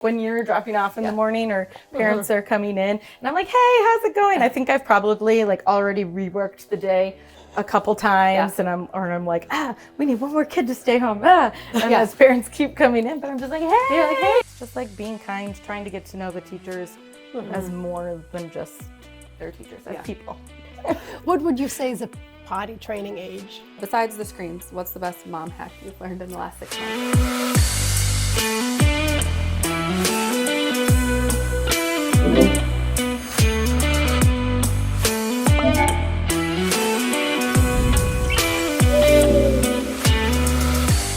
when you're dropping off in the morning or parents are coming in and I'm like, hey, how's it going? I think I've probably like already reworked the day a couple times and I'm like, we need one more kid to stay home. And as parents keep coming in, but I'm just like, hey. It's just like being kind, trying to get to know the teachers as more than just their teachers, as people. What would you say is a potty training age? Besides the screams, what's the best mom hack you've learned in the last 6 months?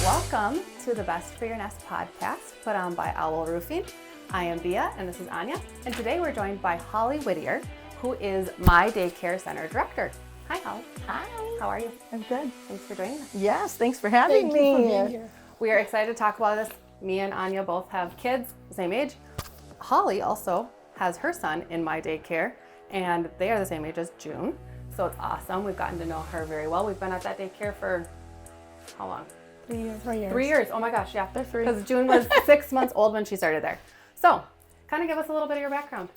Welcome to the Best for Your Nest podcast, put on by Owl Roofing. I am Bia, and this is Anya, and today we're joined by Holly Whittier, who is my daycare center director. Hi, Holly. Hi. How are you? I'm good. Thanks for joining us. Yes, thanks for having me. Thank you for being here. We are excited to talk about this. Me and Anya both have kids, the same age. Holly also has her son in my daycare, and they are the same age as June. So it's awesome. We've gotten to know her very well. We've been at that daycare for how long? 3 years. 3 years. 3 years. Oh my gosh, yeah. They're 3. Because June was 6 months old when she started there. So, kind of give us a little bit of your background.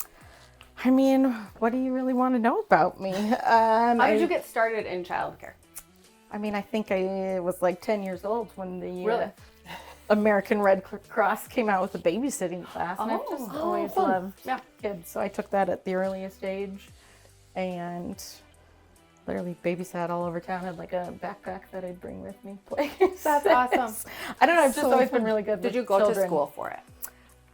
I mean, what do you really want to know about me? How did you get started in childcare? I mean, I think I was like 10 years old when the Really? American Red Cross came out with a babysitting class. And I've just always loved kids. So I took that at the earliest age and literally babysat all over town. I had like a backpack that I'd bring with me. That's awesome. I don't know, I've just always been really good with Did you go children. to school for it?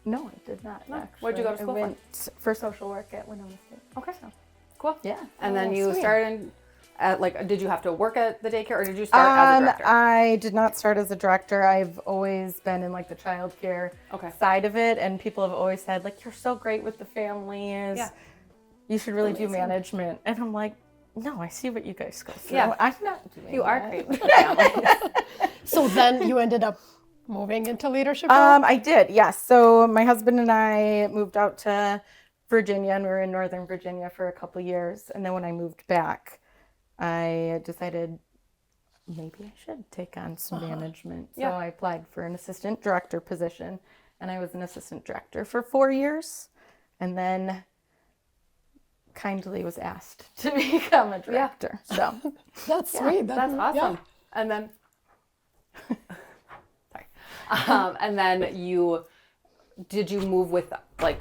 No, I did not. No. Actually. Where'd you go to school I went for social work at Winona State. Okay. So, Cool. yeah. And then you sweet. started at did you have to work at the daycare or did you start as a director? I did not start as a director. I've always been in like the childcare side of it, and people have always said like, you're so great with the families. Yeah. You should really do management. And I'm like, no, I see what you guys go through. Yeah. I'm not doing You that. are great with the families. So then you ended up moving into leadership role? I did, yes. So my husband and I moved out to Virginia, and we were in Northern Virginia for a couple years. And then when I moved back, I decided maybe I should take on some management. So I applied for an assistant director position, and I was an assistant director for 4 years, and then kindly was asked to become a director. So That's sweet. That's awesome. And then, sorry. And then did you move with like,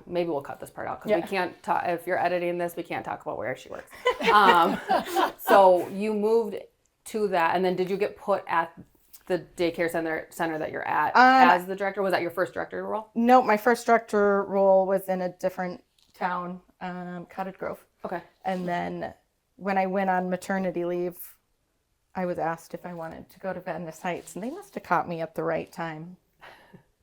maybe we'll cut this part out because we can't talk, if you're editing this, we can't talk about where she works. So you moved to that, and then did you get put at the daycare center that you're at as the director? Was that your first director role? No, my first director role was in a different town, Cottage Grove. Okay. And then when I went on maternity leave, I was asked if I wanted to go to Venice Heights, and they must have caught me at the right time,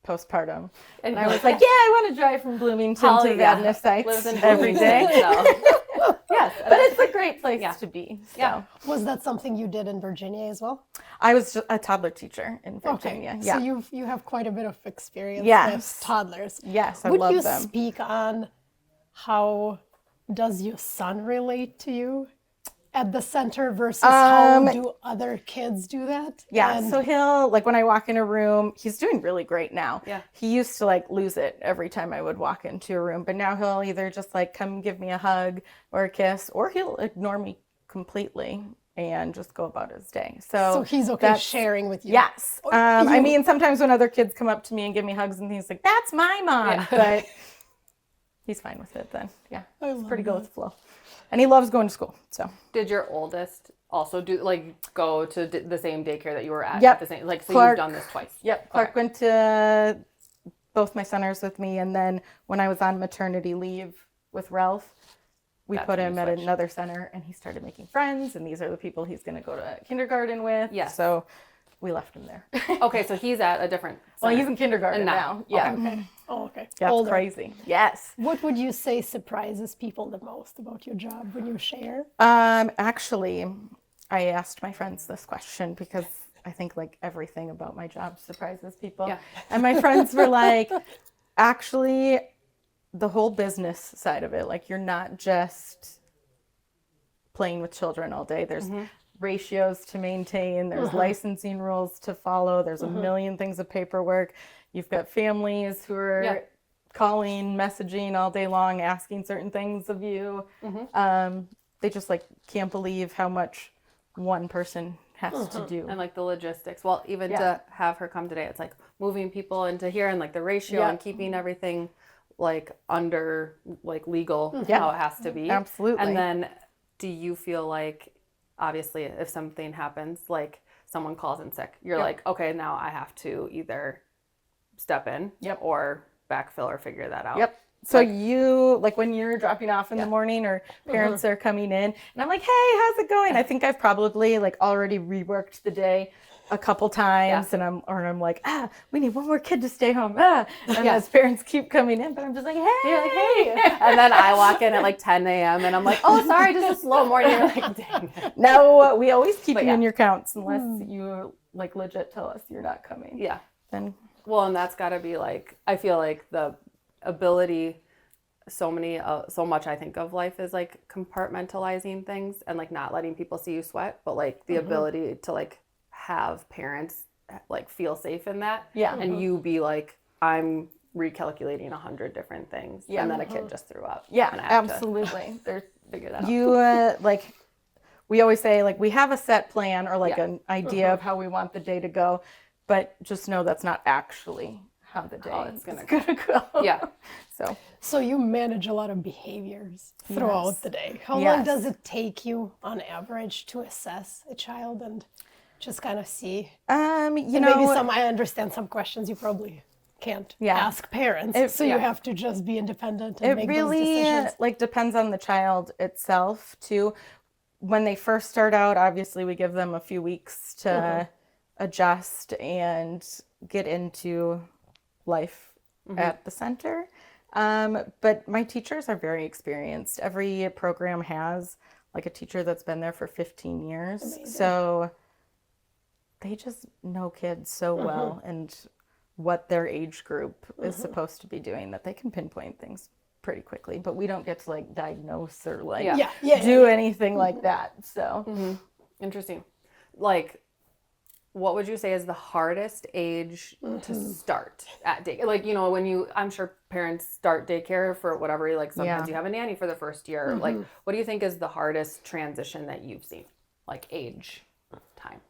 postpartum. And I was like, yeah, I want to drive from Bloomington to Venice Heights lives in every day. So. Yes, But it's a great place to be. So. Yeah. Was that something you did in Virginia as well? I was just a toddler teacher in Virginia. Okay. Yeah. So you have quite a bit of experience Yes. with toddlers. Yes, I Would love you them. speak on how does your son relate to you at the center versus how do other kids do that? Yeah, And so he'll, like when I walk in a room, he's doing really great now. Yeah. He used to like lose it every time I would walk into a room, but now he'll either just like come give me a hug or a kiss, or he'll ignore me completely and just go about his day. so he's okay sharing with you. Yes. I mean, sometimes when other kids come up to me and give me hugs and he's like, that's my mom, but he's fine with it then. Yeah, it's pretty go with the flow. And he loves going to school, so. Did your oldest also go to the same daycare that you were at? Yep. At the same, so Clark, you've done this twice? Yep. Clark went to both my centers with me, and then when I was on maternity leave with Ralph, we put him at another center, and he started making friends, and these are the people he's going to go to kindergarten with. Yes. So we left him there. Okay, so he's at a different center. Well, he's in kindergarten now. Yeah. Okay. Oh, okay. Yeah, it's Older. crazy. Yes. What would you say surprises people the most about your job when you share? Actually, I asked my friends this question because I think like everything about my job surprises people. Yeah. And my friends were like, actually, the whole business side of it, like you're not just playing with children all day. There's ratios to maintain. There's licensing rules to follow. There's a million things of paperwork. you've got families who are calling, messaging all day long, asking certain things of you. They just like can't believe how much one person has to do. And like the logistics. Well, even to have her come today, it's like moving people into here and like the ratio and keeping everything like under like legal how it has to be. Absolutely. And then do you feel like, obviously, if something happens, like someone calls in sick, you're like, okay, now I have to either step in or backfill or figure that out. So you, like when you're dropping off in the morning or parents are coming in and I'm like, hey, how's it going? I think I've probably like already reworked the day a couple times and I'm like, we need one more kid to stay home. And as parents keep coming in, but I'm just like, hey. And then I walk in at like 10 a.m. and I'm like, oh, sorry, just a slow morning. You're like, dang it. No, we always keep you in your counts unless you like legit tell us you're not coming. Yeah. Then. Well, and that's got to be like, I feel like the ability, so much I think of life is like compartmentalizing things and like not letting people see you sweat, but like the ability to like have parents like feel safe in that. And you be like, I'm recalculating 100 different things. And then a kid just threw up. And I have absolutely. to figure that out. You like, we always say like we have a set plan or like an idea of how we want the day to go, but just know that's not actually how the day is gonna go. So you manage a lot of behaviors throughout the day. How long does it take you on average to assess a child and just kind of see? You know, maybe I understand some questions you probably can't ask parents. So you have to just be independent and make those decisions. It really like depends on the child itself too. When they first start out, obviously we give them a few weeks to adjust and get into life at the center. But my teachers are very experienced. Every program has like a teacher that's been there for 15 years. Amazing. So they just know kids so well and what their age group is supposed to be doing that they can pinpoint things pretty quickly. But we don't get to like diagnose or like do anything like that. So interesting. Like, what would you say is the hardest age to start at daycare? Like, you know, I'm sure parents start daycare for whatever, like sometimes you have a nanny for the first year. Like, what do you think is the hardest transition that you've seen? Like age, time?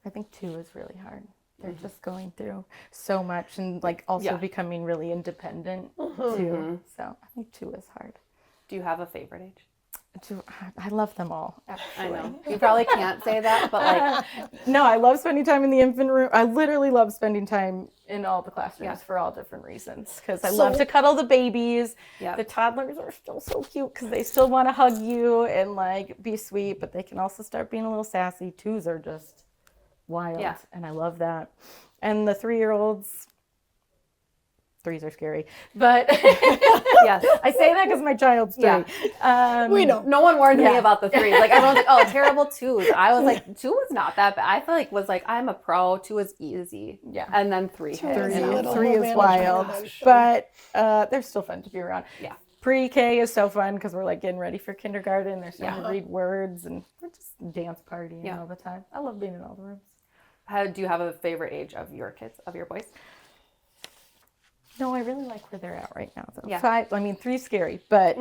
I think 2 is really hard. They're just going through so much and like also becoming really independent too. So I think 2 is hard. Do you have a favorite age? I love them all, actually. I know. You probably can't say that, but like... No, I love spending time in the infant room. I literally love spending time in all the classrooms for all different reasons. Because I love to cuddle the babies. The toddlers are still so cute because they still want to hug you and like be sweet, but they can also start being a little sassy. 2s are just wild, and I love that. And the 3-year-olds... 3s are scary, but I say that because my child's 3. We know. No one warned me about the 3s. Like everyone's like, "Oh, terrible 2s." I was like, 2 was not that bad. I feel like I'm a pro. 2 is easy. And then 3 3 is wild, but they're still fun to be around. Pre-K is so fun because we're like getting ready for kindergarten. They're starting to read words and we're just dance partying all the time. I love being in all the rooms. Do you have a favorite age of your kids, of your boys? No, I really like where they're at right now, though. 5, I mean, 3's scary, but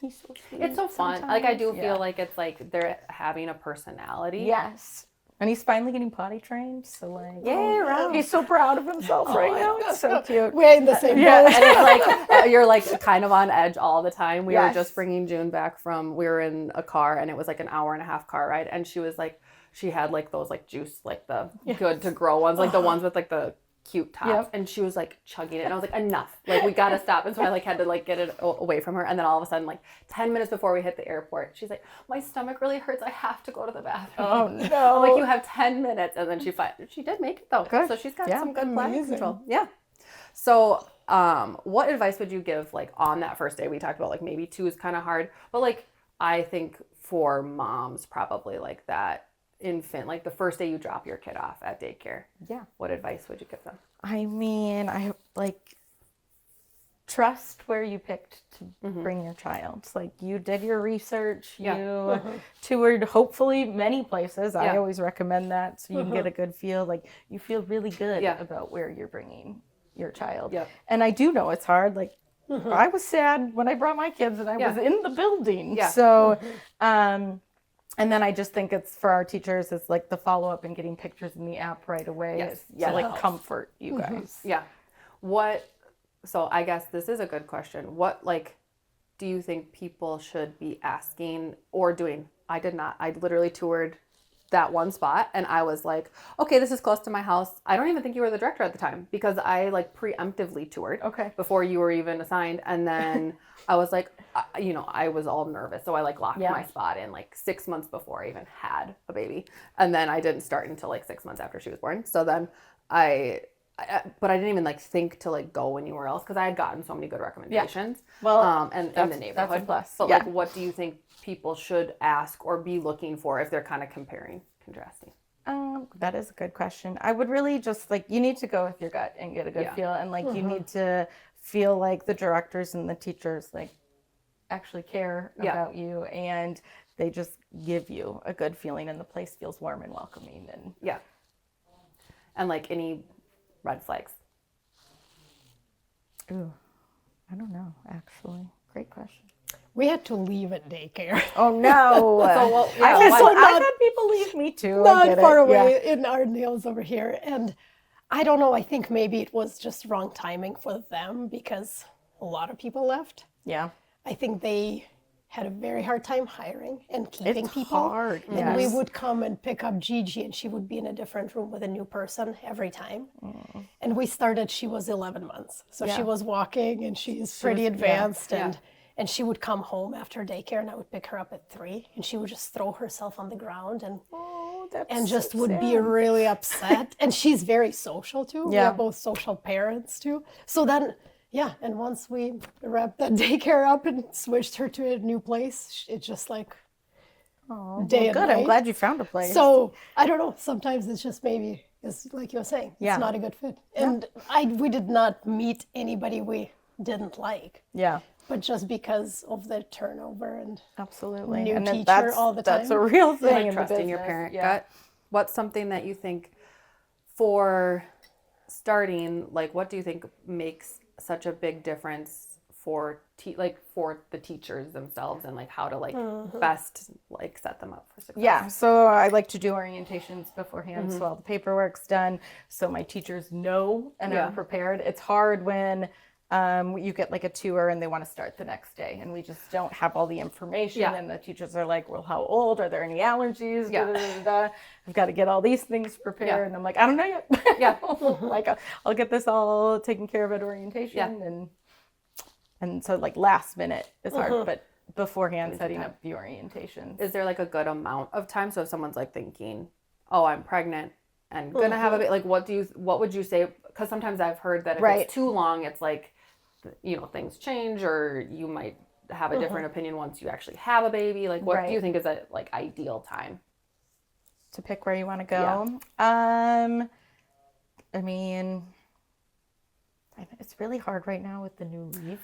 he's so sweet. It's so fun. Sometimes. Like, I do feel like it's like they're having a personality. Yes. And he's finally getting potty trained, so like, yay, he's so proud of himself right now. It's so cute. We're in the same boat. And it's like, you're like kind of on edge all the time. We were just bringing June back we were in a car, and it was like an 1.5-hour car ride, and she was like, she had like those like juice, like the good to grow ones, like the ones with like the cute top, and she was like chugging it, and I was like, enough, like we gotta stop. And so I like had to like get it away from her, and then all of a sudden, like 10 minutes before we hit the airport, she's like, my stomach really hurts, I have to go to the bathroom. Oh no. I'm like, you have 10 minutes. And then she did make it though. Good. So she's got some good bladder control. So what advice would you give like on that first day? We talked about like maybe 2 is kind of hard, but like I think for moms probably like that infant, like the first day you drop your kid off at daycare, what advice would you give them? I mean, I like trust where you picked to bring your child. Like you did your research, you toured hopefully many places. I always recommend that so you can get a good feel. Like you feel really good about where you're bringing your child. Yep. And I do know it's hard. Like, I was sad when I brought my kids and I was in the building. Yeah. So, and then I just think it's for our teachers, it's like the follow up and getting pictures in the app right away. Yes. To like comfort you guys. Yeah. So I guess this is a good question. What, like, do you think people should be asking or doing? I did not. I literally toured that one spot and I was like, okay, this is close to my house. I don't even think you were the director at the time because I like preemptively toured before you were even assigned. And then I was like, I was all nervous. So I like locked my spot in like 6 months before I even had a baby. And then I didn't start until like 6 months after she was born. So then but I didn't even like think to like go anywhere else because I had gotten so many good recommendations. Well, and in the neighborhood. That's a plus. But like, what do you think people should ask or be looking for if they're kind of contrasting? That is a good question. I would really just like, you need to go with your gut and get a good feel. And like, you need to feel like the directors and the teachers like actually care about you and they just give you a good feeling and the place feels warm and welcoming. And and like any red flags? Ooh, I don't know, actually. Great question. We had to leave at daycare. Oh, no. I've had people leave me too. Not far away in our nails over here. And I don't know, I think maybe it was just wrong timing for them because a lot of people left. Yeah. I think they had a very hard time hiring and keeping people. Hard. And we would come and pick up Gigi and she would be in a different room with a new person every time. And we started, she was 11 months. So she was walking and she's pretty advanced and she would come home after daycare and I would pick her up at 3 and she would just throw herself on the ground and just would be really upset. And she's very social too. We are both social parents too. So then and once we wrapped that daycare up and switched her to a new place, it's just like day and good. night. I'm glad you found a place. So I don't know. Sometimes it's just maybe, it's like you were saying, it's not a good fit. And we did not meet anybody we didn't like. Yeah. But just because of the turnover and absolutely new and teacher all the time. That's a real thing. Like trusting your parent gut. What's something that you think for starting, like what do you think makes such a big difference for for the teachers themselves and like how to like best like set them up for success? Yeah, so I like to do orientations beforehand so all the paperwork's done so my teachers know and are prepared. It's hard when you get like a tour and they want to start the next day and we just don't have all the information and the teachers are like, well, how old? Are there any allergies? I've got to get all these things prepared and I'm like, I don't know yet. Like I'll get this all taken care of at orientation and so like last minute is hard, but beforehand setting up the orientations. Is there like a good amount of time? So if someone's like thinking, oh, I'm pregnant and gonna have a baby, like what would you say? Because sometimes I've heard that if it's too long, it's like, things change or you might have a different opinion once you actually have a baby. Like what do you think is a like ideal time to pick where you want to go? I mean, it's really hard right now with the new leave.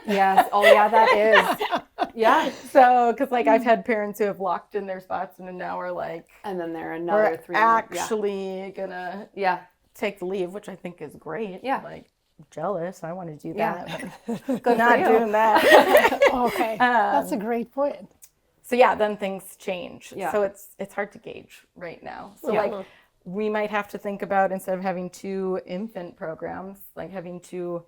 Yes. Oh yeah, that is. Yeah. So, because like I've had parents who have locked in their spots and now are like, and then they're another 3 months. Actually gonna take the leave, which I think is great. Yeah. Like jealous. I want to do that. But Good not doing that. Okay. That's a great point. So then things change. Yeah. So it's hard to gauge right now. So like we might have to think about instead of having 2 infant programs, like having 2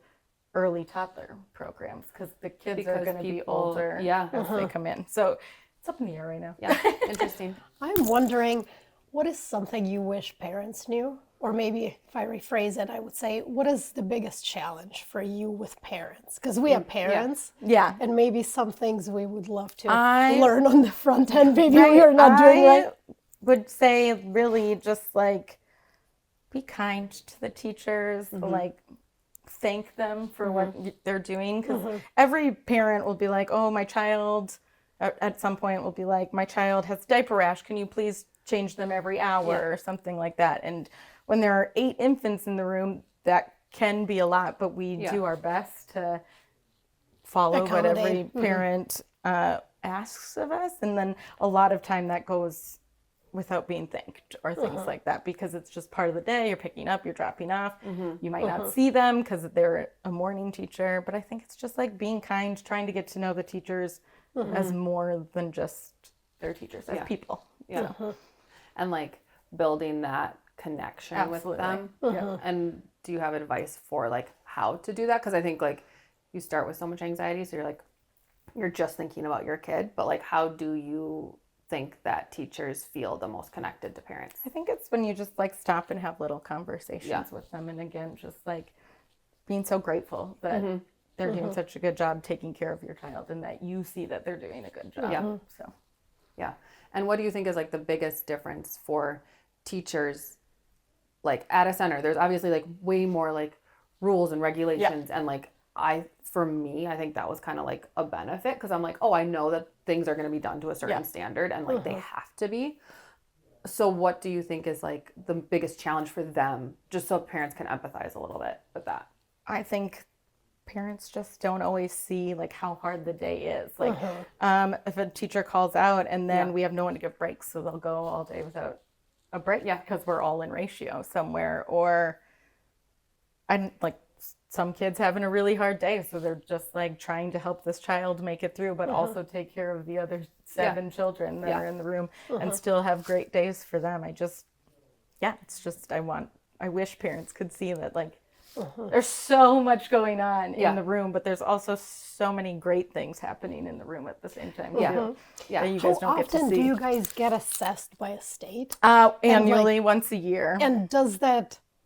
early toddler programs because the kids are going to be older as they come in. So it's up in the air right now. Yeah. Interesting. I'm wondering, what is something you wish parents knew? Or maybe if I rephrase it, I would say, what is the biggest challenge for you with parents? Because we have parents. Yeah. And maybe some things we would love to learn on the front end. Maybe we are not doing right. Would say really just like be kind to the teachers, like thank them for what they're doing. Because every parent will be like, oh, my child, at some point will be like, my child has diaper rash. Can you please change them every hour or something like that? And when there are 8 infants in the room, that can be a lot, but we do our best to follow what every parent asks of us. And then a lot of time that goes without being thanked or things like that, because it's just part of the day. You're picking up, you're dropping off. You might not see them because they're a morning teacher, but I think it's just like being kind, trying to get to know the teachers as more than just their teachers, as people. Yeah. And like building that connection with them. And do you have advice for like how to do that? Because I think like you start with so much anxiety, so you're just thinking about your kid, but like how do you think that teachers feel the most connected to parents? I think it's when you just like stop and have little conversations with them, and again, just like being so grateful that they're doing such a good job taking care of your child, and that you see that they're doing a good job. So yeah. And what do you think is like the biggest difference for teachers like at a center? There's obviously like way more like rules and regulations, and like for me, I think that was kind of like a benefit, because I'm like, oh, I know that things are going to be done to a certain standard, and like they have to be. So what do you think is like the biggest challenge for them, just so parents can empathize a little bit with that? I think parents just don't always see like how hard the day is. Like if a teacher calls out and then we have no one to give breaks, so they'll go all day without a break because we're all in ratio somewhere. Or I'm like, some kids having a really hard day, so they're just like trying to help this child make it through, but also take care of the other 7 children that are in the room and still have great days for them. It's just I wish parents could see that like there's so much going on in the room, but there's also so many great things happening in the room at the same time. That you guys don't get to see. How often do you guys get assessed by a state? Annually, once a year. And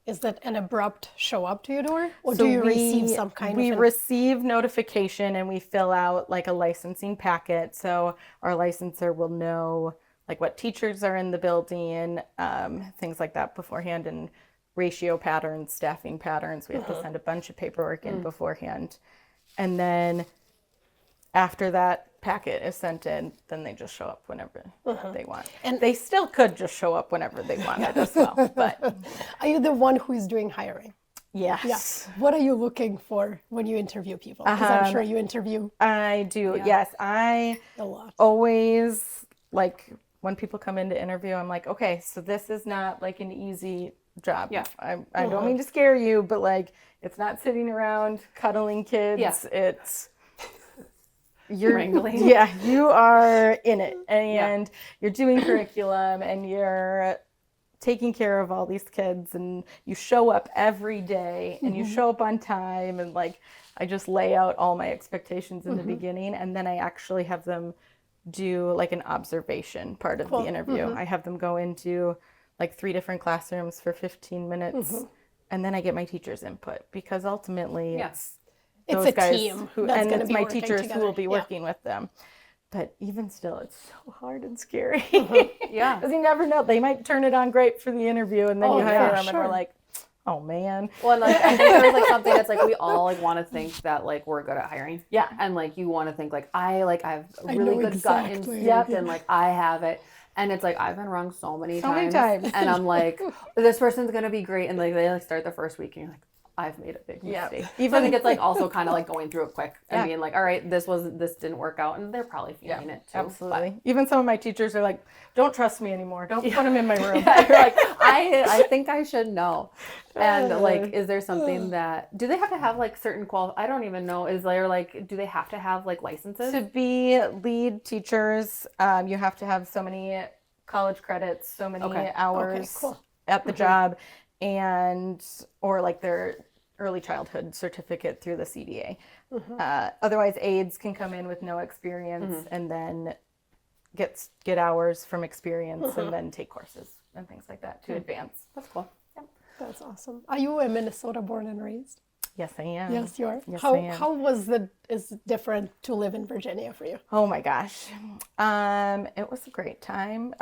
is that an abrupt show up to your door, or do you receive some kind We of? receive notification, and we fill out like a licensing packet. So our licensor will know like what teachers are in the building, things like that beforehand, and ratio patterns, staffing patterns. We have to send a bunch of paperwork in beforehand, and then after that packet is sent in, then they just show up whenever they want. And they still could just show up whenever they wanted as well. But are you the one who is doing hiring? yes. Yes. What are you looking for when you interview people? Because I'm sure you interview I do. Yes. I a lot. always, like, when people come in to interview, I'm like, okay, so this is not like an easy job. Yeah. I don't mean to scare you, but like, it's not sitting around cuddling kids. Yeah. It's you're wrangling. Yeah, you are in it, and you're doing curriculum, and you're taking care of all these kids, and you show up every day, and you show up on time, and like I just lay out all my expectations in the beginning, and then I actually have them do like an observation part of the interview. I have them go into like 3 different classrooms for 15 minutes, and then I get my teacher's input, because ultimately it's those a guys team who, that's and gonna it's be my working teachers who together. will be working with them. But even still, it's so hard and scary. Yeah. Because you never know. They might turn it on great for the interview, and then you hire them, and we're like, oh man. Well, and like I think there's like something that's like we all like want to think that like we're good at hiring. Yeah. And like you want to think like I have a really know good exactly. gut instinct, and like I have it. And it's like I've been wrong so many times. And I'm like, this person's gonna be great, and like they like start the first week, and you're like, I've made a big mistake. Even I think it's like also kind of like going through it quick and being like, all right, this didn't work out, and they're probably feeling it too. Absolutely. But even some of my teachers are like, don't trust me anymore. Don't put them in my room. You're like, I think I should know. And like, is there something that do they have to have like certain I don't even know. Is there like, do they have to have like licenses to be lead teachers? You have to have so many college credits, so many hours at the job, and or like their early childhood certificate through the CDA. Otherwise, aides can come in with no experience and then get hours from experience and then take courses and things like that to advance. That's cool. Yep. That's awesome. Are you a Minnesota born and raised? Yes, I am. Yes, you are. Yes, I am. How is it different to live in Virginia for you? Oh my gosh. It was a great time.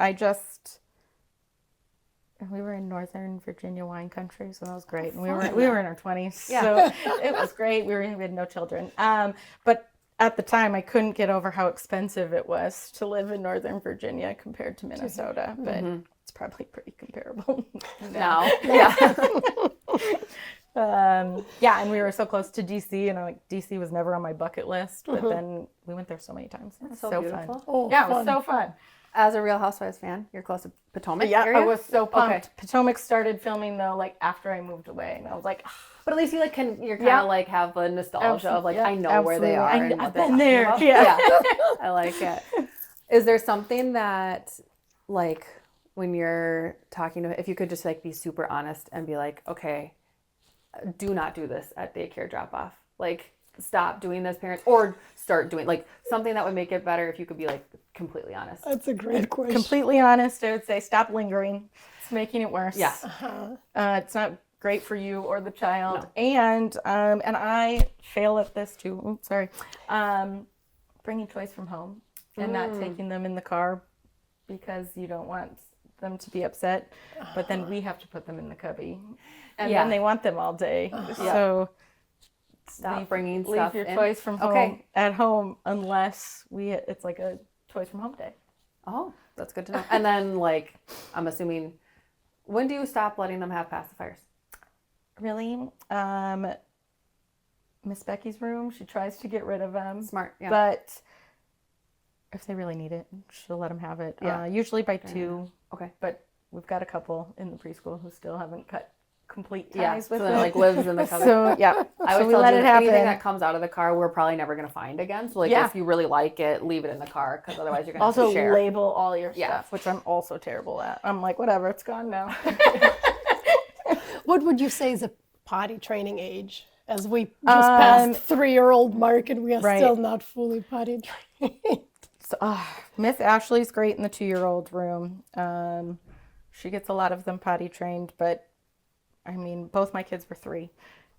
We were in Northern Virginia wine country, so that was great. And we were in our 20s, so it was great. We had no children. But at the time, I couldn't get over how expensive it was to live in Northern Virginia compared to Minnesota. But it's probably pretty comparable now. And we were so close to DC, and like DC was never on my bucket list. But then we went there so many times. It was so beautiful. fun. It was so fun. as a Real Housewives fan, you're close to Potomac Yeah, area? I was so pumped. Okay. Potomac started filming though, like after I moved away, and I was like, But at least you like you're kind of Yeah. like have the nostalgia of like Yeah, I know where they are absolutely. and what I've they're been talking there. about. Yeah. I like it. Is there something that like when you're talking to if you could just like be super honest and be like, okay, do not do this at daycare drop off. Like stop doing this, parents, or start doing like something that would make it better if you could be like completely honest. That's a great question. completely honest, I would say stop lingering. It's making it worse. Yeah. It's not great for you or the child. No. And I fail at this too. Oops, sorry. Bringing toys from home and not taking them in the car because you don't want them to be upset. But then we have to put them in the cubby. And then they want them all day. So Stop bringing leave stuff your in. toys from home at home unless it's like a toys from home day. Oh, that's good to know. And then like I'm assuming when do you stop letting them have pacifiers? Really? Miss Becky's room, she tries to get rid of them. Smart. Yeah. But if they really need it, she'll let them have it. Yeah. Usually by 2. Okay. But we've got a couple in the preschool who still haven't cut complete Yeah. ties So with then it. it like lives in the cupboard. So yeah, I so always we tell let you it happen. anything that comes out of the car, we're probably never going to find again. So like Yeah. if you really like it, leave it in the car because otherwise you're going to have Also to share. label all your Yeah. stuff, which I'm also terrible at. I'm like, whatever, it's gone now. What would you say is a potty training age? As we just passed 3-year-old mark and we are Right. still not fully potty trained. So, Miss Ashley's great in the 2-year-old room. She gets a lot of them potty trained, but I mean, both my kids were 3,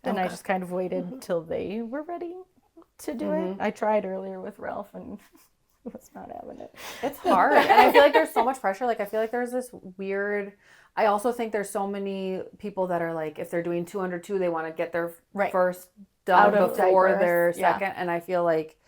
and I just kind of waited till they were ready to do it. I tried earlier with Ralph, and he was not having it. It's hard. And I feel like there's so much pressure. Like I feel like there's this weird I also think there's so many people that are like if they're doing 2 under 2, they want to get their first done Out of before diapers. their Yeah. second. And I feel like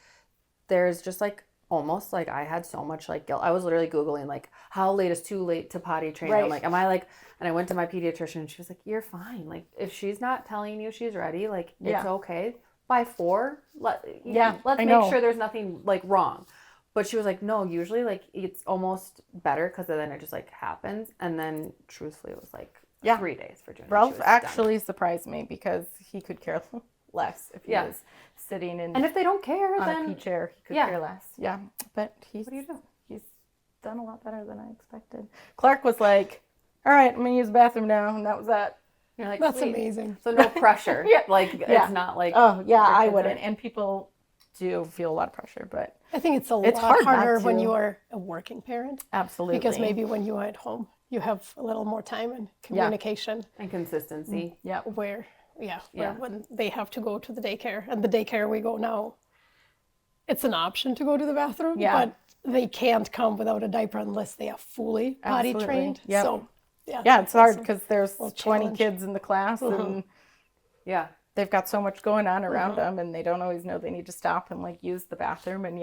there's just like almost like I had so much like guilt. I was literally Googling like how late is too late to potty train. Right. I'm like, am I like, and I went to my pediatrician and she was like, you're fine. Like if she's not telling you she's ready, like it's Yeah. okay. By 4, let's I make know. sure there's nothing like wrong. But she was like, no, usually like it's almost better because then it just like happens. And then truthfully, it was like 3 days for June. Ralph actually surprised me because he could care less if he was sitting in and if they don't care, on then a P chair. He could care less. Yeah, but what do you do? he's done a lot better than I expected. Clark was like, "All right, I'm gonna use the bathroom now," and that was that. You're like, That's sweet. amazing. So no pressure. Like it's not like Oh yeah, I kids wouldn't. are- And people do feel a lot of pressure, but I think it's It's lot hard not harder when to. you are a working parent absolutely because maybe when you are at home, you have a little more time and communication and consistency. yeah. where Yeah. when they have to go to the daycare. And the daycare we go now, it's an option to go to the bathroom, Yeah. but they can't come without a diaper unless they are fully potty Absolutely. trained. Yep. So Yeah, it's hard because there's 20 challenge. kids in the class and Yeah. they've got so much going on around them and they don't always know they need to stop and like use the bathroom and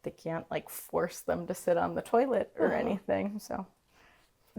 they can't like force them to sit on the toilet or anything. So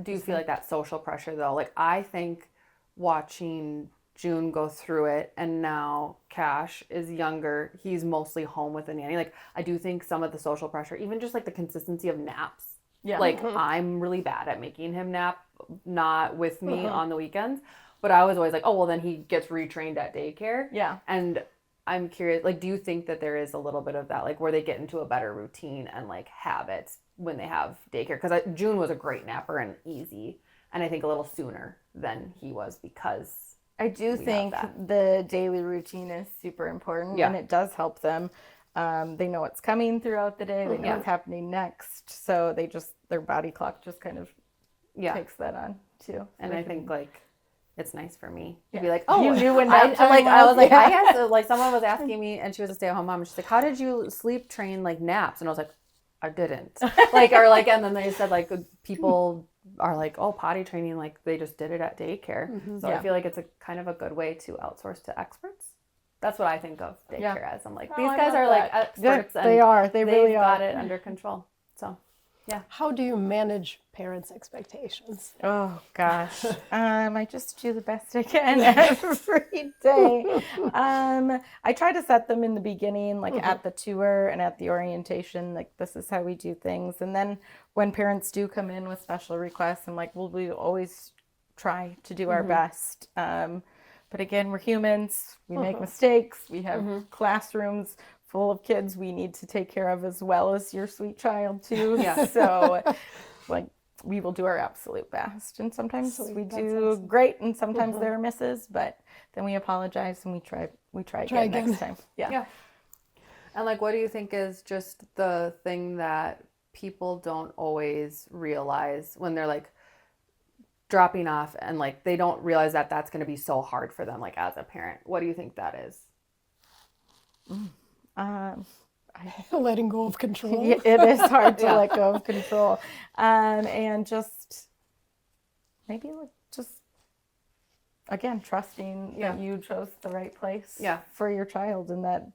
Do you feel like that social pressure though? Like I think watching June go through it and now Cash is younger. He's mostly home with a nanny. Like I do think some of the social pressure, even just like the consistency of naps. Yeah. Like I'm really bad at making him nap, not with me on the weekends. But I was always like, oh, well then he gets retrained at daycare. Yeah. And I'm curious, like, do you think that there is a little bit of that, like where they get into a better routine and like habits when they have daycare? Because June was a great napper and easy. And I think a little sooner than he was because I do think that. the daily routine is super important and it does help them. They know what's coming throughout the day. They know what's happening next. So their body clock just kind of takes that on too. And I think like it's nice for me to Yeah. be like, oh, You knew when I nap time like I was? was like Yeah. I had to like someone was asking me and she was a stay-at-home mom and she's like, how did you sleep train like naps? And I was like, I didn't. Like or like and then they said like people are like, oh, potty training, like they just did it at daycare. So I feel like it's a kind of a good way to outsource to experts. That's what I think of daycare as. I'm like, these I guys love are like that. experts. Yeah, and they are. They really they've are. got it under control. So How do you manage parents' expectations? Oh gosh. I just do the best I can every day. I try to set them in the beginning, like at the tour and at the orientation, like this is how we do things. And then when parents do come in with special requests, I'm like, well, we always try to do our best. But again, we're humans. We make mistakes. We have classrooms full of kids we need to take care of as well as your sweet child too. Yeah. So like we will do our absolute best. And sometimes we do great and sometimes there are misses, but then we apologize and we try again next time. Yeah. And like, what do you think is just the thing that people don't always realize when they're like dropping off and like they don't realize that that's going to be so hard for them, like as a parent? What do you think that is? Letting go of control. It is hard to let go of control. And just maybe like just again trusting that you chose the right place for your child and that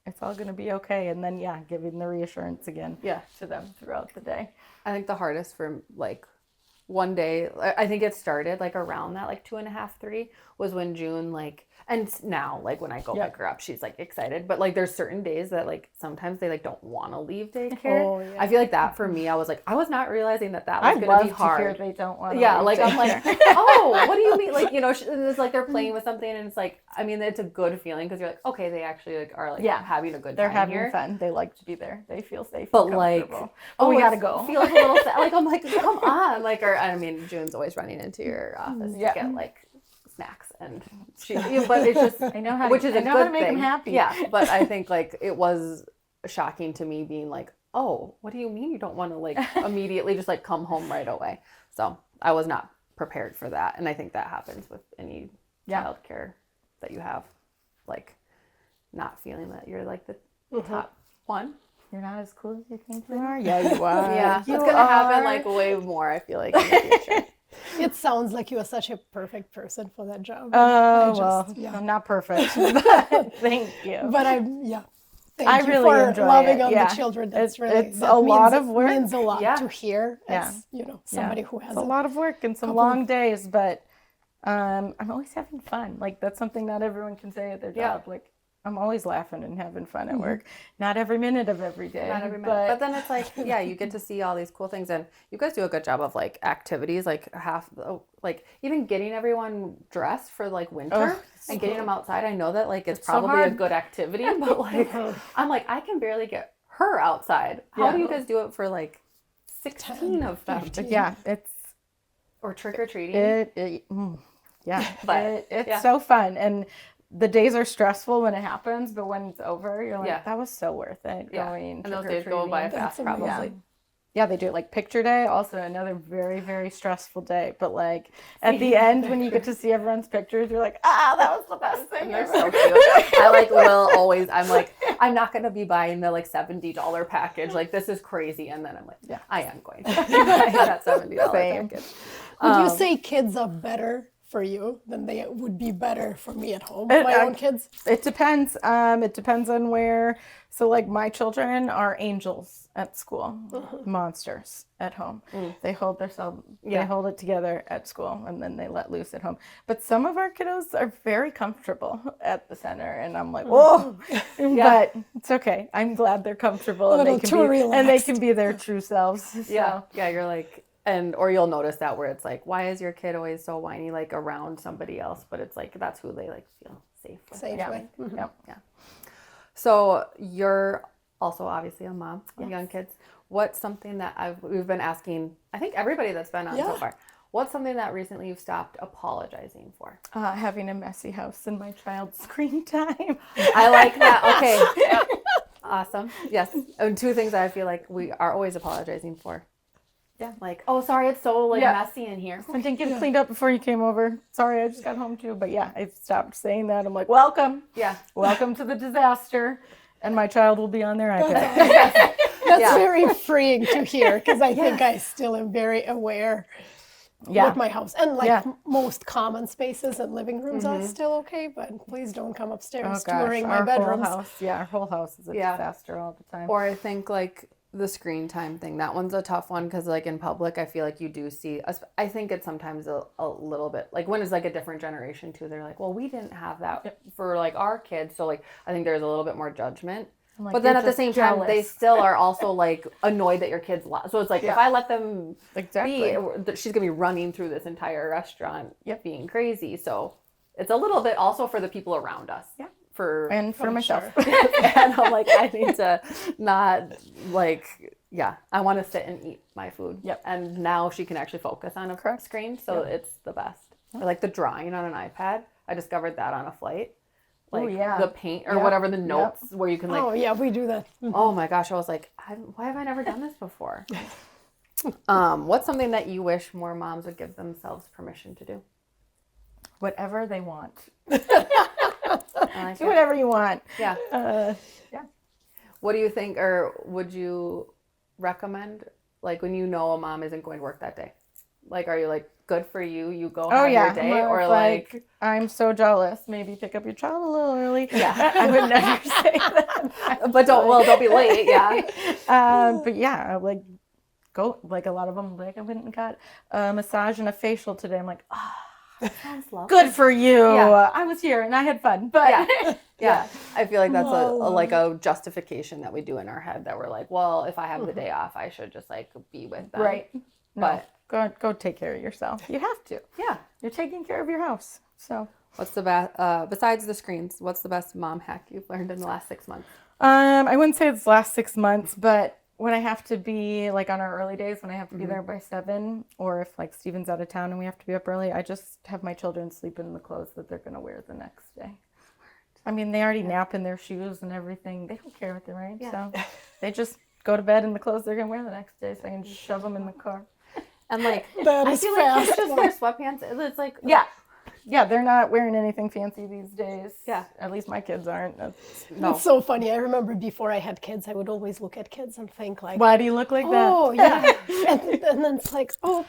it's all going to be okay. And then giving the reassurance again to them throughout the day. I think the hardest for like one day, I think it started like around that like 2.5, 3 was when June like, and now like when I go pick her up, she's like excited, but like there's certain days that like sometimes they like don't want to leave daycare. Oh, yeah. I feel like that for me, I was not realizing that was going to be hard. To hear they don't want to Yeah, leave like I'm daycare. like, oh, what do you mean? Like, you know, it's like they're playing with something, and it's like, I mean, it's a good feeling because you're like, okay, they actually like are like having a good time. They're having here. fun. They like to be there. They feel safe. But and like, oh, we gotta go. Feel like a little sad. Like I'm like, come on, like, or I mean, June's always running into your office to get like snacks, and she, but it's just I know how which to, is I a know good how to make thing. them happy. Yeah, but I think like it was shocking to me being like, oh, what do you mean you don't want to like immediately just like come home right away? So I was not prepared for that, and I think that happens with any childcare that you have, like not feeling that you're like the top one. You're not as cool as you think you are. Yeah, you are. Yeah, it's gonna happen like way more. I feel like in the future. It sounds like you are such a perfect person for that job. I'm not perfect. Thank you. But I Thank you really for enjoy loving it. on Yeah. the children. That's It's a lot of work. Means a lot Yeah. to hear as somebody who has It's a lot of work and some long days, but I'm always having fun. Like that's something not everyone can say at their job. Like I'm always laughing and having fun at work. Not every minute of every day. Not every minute. But then it's like, you get to see all these cool things, and you guys do a good job of like activities, like like even getting everyone dressed for like winter and getting them outside. I know that like it's probably a good activity, but like I'm like, I can barely get her outside. How do you guys do it for like 16 of them? 15. Yeah, it's Or trick or treating. It's so fun, and the days are stressful when it happens, but when it's over, you're like, that was so worth it. Going and those days go by fast, probably. Yeah, they do. Like picture day, also another very, very stressful day. But like at the end, when you get to see everyone's pictures, you're like, that was the best thing. They're so cute. I like will always. I'm like, I'm not gonna be buying the like $70 package. Like this is crazy. And then I'm like, I am going to buy that $70 package. Would you say kids are better for you than they would be better for me at home? My own kids? It depends. It depends on where. So like my children are angels at school, monsters at home. They hold themselves, they hold it together at school, and then they let loose at home. But some of our kiddos are very comfortable at the center, and I'm like, whoa, but it's okay. I'm glad they're comfortable and they can be their true selves. So. Yeah, you're like, or you'll notice that where it's like, why is your kid always so whiny like around somebody else? But it's like that's who they like feel safe with. With. Yeah. So you're also obviously a mom of young kids. What's something that we've been asking, I think everybody that's been on so far, what's something that recently you've stopped apologizing for? Having a messy house and my child's screen time. I like that. Okay. Awesome. Yes. And 2 things I feel like we are always apologizing for. Yeah. Like, oh, sorry, it's so like messy in here. I didn't get it cleaned up before you came over. Sorry, I just got home too. But I stopped saying that. I'm like, welcome. Yeah. Welcome to the disaster. And my child will be on their iPad. That's very freeing to hear, because I think I still am very aware with my house. And like most common spaces and living rooms are still okay, but please don't come upstairs touring my bedrooms. Our whole house is a disaster all the time. Or I think like the screen time thing. That one's a tough one because like in public, I feel like you do see, I think it's sometimes a little bit, like when it's like a different generation too, they're like, well, we didn't have that for like our kids. So like, I think there's a little bit more judgment. Like, but then you're at the just same time, they jealous. still are also like annoyed that your kids So it's like, if I let them Exactly. she's going to be running through this entire restaurant being crazy. So it's a little bit also for the people around us. Yeah. And for myself. And I'm like, I need to not like, I want to sit and eat my food. Yep. And now she can actually focus on a screen. So it's the best. Or like the drawing on an iPad. I discovered that on a flight. Like the paint or whatever, the notes where you can like. Oh, yeah, we do that. Oh my gosh. I was like, why have I never done this before? What's something that you wish more moms would give themselves permission to do? Whatever they want. Like do whatever you want. Yeah. Yeah. What do you think, or would you recommend, like when you know a mom isn't going to work that day? Like, are you like, good for you, you go have your day? Well, or like, I'm so jealous. Maybe pick up your child a little early. Yeah. I would never say that. but don't be late. Yeah. But yeah, like go, like a lot of them, like I went and got a massage and a facial today. I'm like, that sounds lovely. good for you. Yeah. I was here and I had fun. But yeah. I feel like that's like a justification that we do in our head that we're like, well, if I have the day off, I should just like be with them. Right. But go take care of yourself. You have to. Yeah. You're taking care of your house. So what's the best, besides the screens, what's the best mom hack you've learned in the last 6 months? I wouldn't say it's the last 6 months, but when I have to be like on our early days, when I have to be there by 7, or if like Steven's out of town and we have to be up early, I just have my children sleep in the clothes that they're going to wear the next day. I mean, they already nap in their shoes and everything. They don't care what they're wearing. Yeah. So they just go to bed in the clothes they're going to wear the next day, so I can just shove them in the car. And like, that I feel like kids just wear sweatpants. It's like, yeah, they're not wearing anything fancy these days. Yeah. At least my kids aren't. It's so funny. I remember before I had kids, I would always look at kids and think like, why do you look like that? Oh, yeah. and then it's like, oh,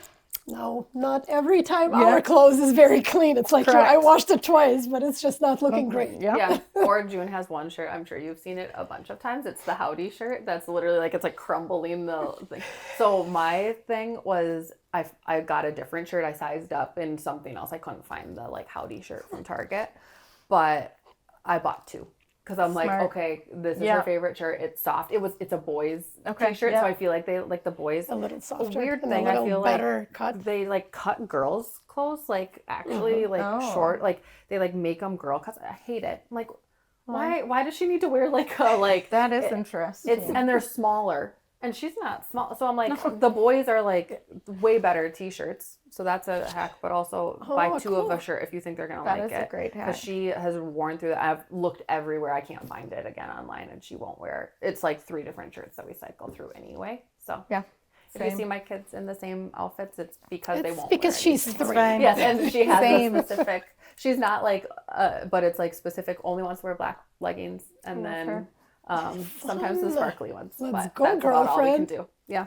no, not every time our clothes is very clean. It's like, I washed it twice, but it's just not looking great. Yeah. Or June has one shirt. I'm sure you've seen it a bunch of times. It's the Howdy shirt. That's literally like, it's like crumbling the thing. So my thing was, I got a different shirt. I sized up in something else. I couldn't find the like Howdy shirt from Target, but I bought 2. Because I'm like, okay, this is her favorite shirt. It's soft. It's a boys t-shirt, so I feel like they like the boys. A little softer. Weird and thing. a I little feel better like cut. they like cut girls' clothes, like actually like short. Like they like make them girl cuts. I hate it. I'm like, why does she need to wear like a like? That is interesting. And they're smaller. And she's not small. So I'm like, the boys are like way better t-shirts. So that's a hack. But also buy 2 of a shirt if you think they're going to like it. That is a great hack. Because she has worn through that. I've looked everywhere. I can't find it again online. And she won't wear it. It's like 3 different shirts that we cycle through anyway. So yeah. If you see my kids in the same outfits, it's because they won't because wear she's anything. 3. Yes, and she has a specific. She's not like, but it's like specific. Only wants to wear black leggings, and then sometimes the sparkly ones. Let's but go, that's about all we can girlfriend. do. Yeah.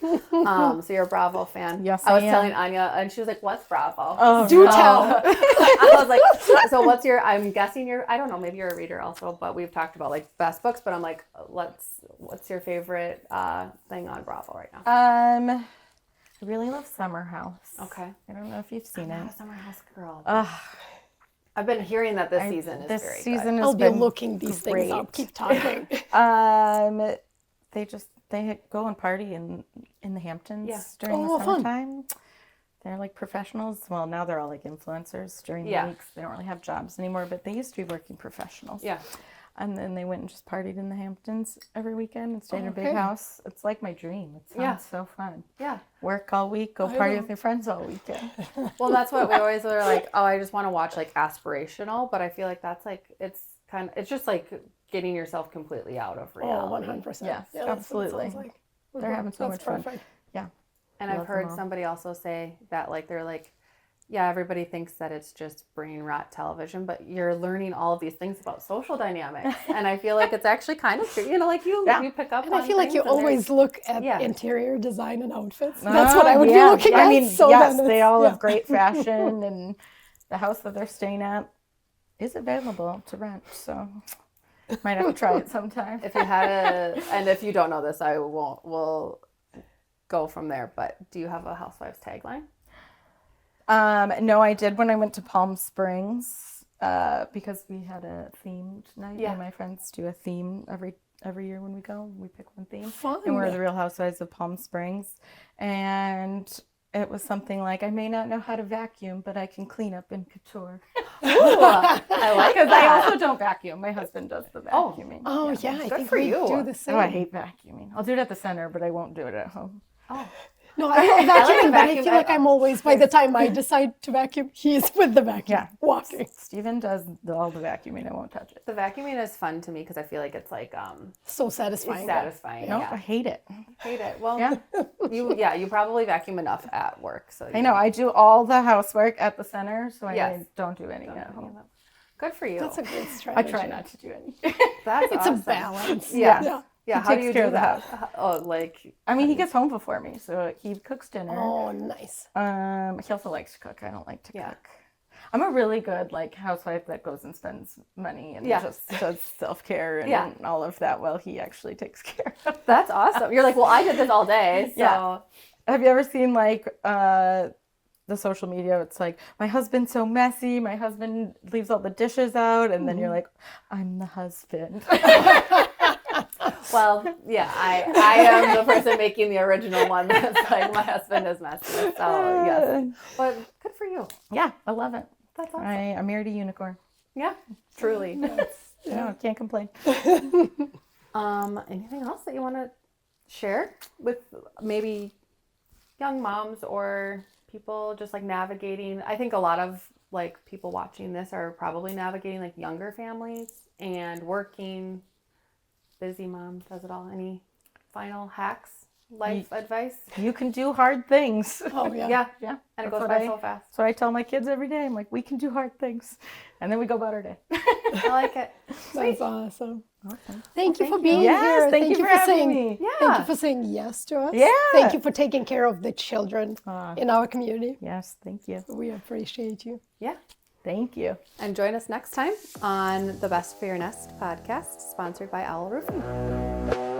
So you're a Bravo fan. Yes, I was I am. telling Anya, and she was like, "What's Bravo?" Oh, Do no. tell. I was like, "So what's your?" I'm guessing you're. I don't know. Maybe you're a reader also, but we've talked about like best books. But I'm like, what's your favorite thing on Bravo right now? I really love Summer House. Okay. I don't know if you've seen I'm it. not a Summer House girl. I've been hearing that this season is very good. I'll be looking these things up. Keep talking. They go and party in the Hamptons during the fun. summertime. They're like professionals. Well, now they're all like influencers during the weeks. They don't really have jobs anymore, but they used to be working professionals. Yeah. And then they went and just partied in the Hamptons every weekend and stayed in a big house. It's like my dream. It sounds so fun. Yeah. Work all week, go party with your friends all weekend. Well, that's what we always were like, oh, I just want to watch like aspirational, but I feel like that's like, it's just like getting yourself completely out of reality. 100%. Yes, yeah, that's what it absolutely. sounds like. They're having so much fun. Yeah. And Love I've heard them all. somebody also say that like, they're like, yeah, everybody thinks that it's just brain rot television, but you're learning all of these things about social dynamics. And I feel like it's actually kind of true. You know, like you pick up And on I feel like you things and always look at interior design and outfits. Oh, That's what I would be looking at. I mean, so yes, then they it's- all have great fashion, and the house that they're staying at is available to rent. So Might have to try it sometime. If you had and if you don't know this, we'll go from there. But do you have a Housewives tagline? No, I did when I went to Palm Springs because we had a themed night. Yeah. And my friends do a theme every year when we go. We pick one theme. Fun. And we're the Real Housewives of Palm Springs. And it was something like, I may not know how to vacuum, but I can clean up in couture. Ooh, I like Because that. I also don't vacuum. My husband does the vacuuming. Oh, yeah, I think for we you. do the same. Oh, I hate vacuuming. I'll do it at the center, but I won't do it at home. Oh, No, I love vacuuming, but I vacuum. feel like I'm always, by the time I decide to vacuum, he is with the vacuum, Yeah. walking. Steven does all the vacuuming. I won't touch it. the vacuuming is fun to me because I feel like it's like So it's satisfying. satisfying. No, Yeah. I hate it. Hate it. Well, Yeah. you probably vacuum enough at work, so I know. I do all the housework at the center, so I Yes. don't do any at home. Good for you. That's a good I strategy. try not to do any. That's It's awesome. a balance. Yeah. Yeah, He how do takes you care do of the that? Oh, like I mean, he gets home before me, so he cooks dinner. Oh, nice. He also likes to cook. I don't like to Yeah. cook. I'm a really good housewife that goes and spends money and Yeah. just does self-care and Yeah. all of that while he actually takes care of. that's awesome. You're like, well, I did this all day, so Yeah. Have you ever seen the social media? It's like, my husband's so messy. My husband leaves all the dishes out, and then you're like, I'm the husband. well, yeah, I am the person making the original one that's like my husband is messy. So yes, but good for you. Yeah, I love it. That's awesome. I married a unicorn. Yeah, truly. No, I can't complain. Anything else that you want to share with maybe young moms or people just like navigating? I think a lot of like people watching this are probably navigating like younger families and working, busy mom does it all. Any final hacks, life advice? You can do hard things. Oh, yeah. Yeah, Yeah. and it That's goes what by so fast. That's what I tell my kids every day. I'm like, we can do hard things. And then we go about our day. I like it. That's awesome. Awesome. Thank you Well, for thank you. being Yes, here. thank you for having saying, me. Yeah. Thank you for saying yes to us. Yeah. Thank you for taking care of the children Aw. in our community. Yes, thank you. We appreciate you. Yeah. Thank you. And join us next time on the Best for Your Nest podcast, sponsored by Owl Roofing.